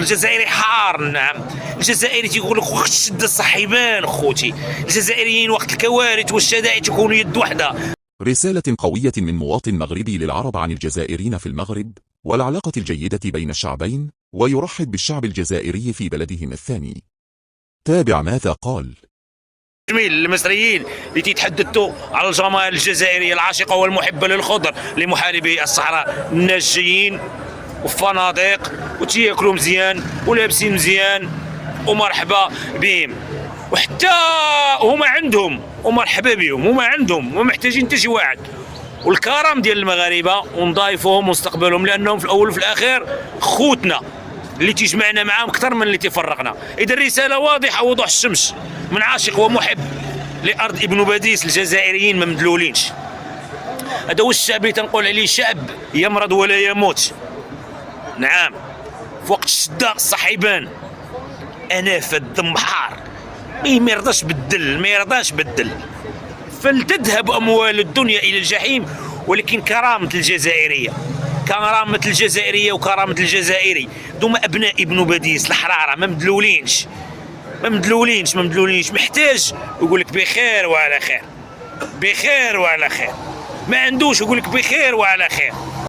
الجزائري حار. نعم الجزائري تيقول لك وقت الشده الصحيبان خوتي. الجزائريين وقت الكوارث والشدائد تكونوا يد وحده. رسالة قوية من مواطن مغربي للعرب عن الجزائريين في المغرب والعلاقة الجيدة بين الشعبين، ويرحب بالشعب الجزائري في بلدهم الثاني. تابع ماذا قال. جميل المصريين اللي تيتحدثوا على الجماهير الجزائرية العاشقة والمحبة للخضر لمحاربي الصحراء الناجيين وفنادق وتياكلوا مزيان ولابسين مزيان ومرحبا بهم، وحتى هما عندهم ومرحبا بهم، هما عندهم وما محتاجين حتى شي واحد. والكرم ديال المغاربه ونضايفوهم ونستقبلهم لانهم في الاول وفي الاخير خوتنا اللي تجمعنا معاهم اكثر من اللي تفرقنا. اذا الرساله واضحه وضوح الشمس من عاشق ومحب لارض ابن باديس. الجزائريين ما مدلولينش. هذا هو الشعب اللي تنقول عليه شعب يمرض ولا يموت. نعم في وقت الشده الصحيبان انا فد بحار ما يرضاش بالدل، ما يرضاش بالدل. فلتذهب اموال الدنيا الى الجحيم، ولكن كرامه الجزائريه، كرامه الجزائريه وكرامه الجزائري دوما ابناء ابن باديس الحراره ما مدلولينش، ما مدلولينش، ما مدلولينش. محتاج يقول لك بخير وعلى خير، بخير وعلى خير. ما عندوش يقول لك بخير وعلى خير.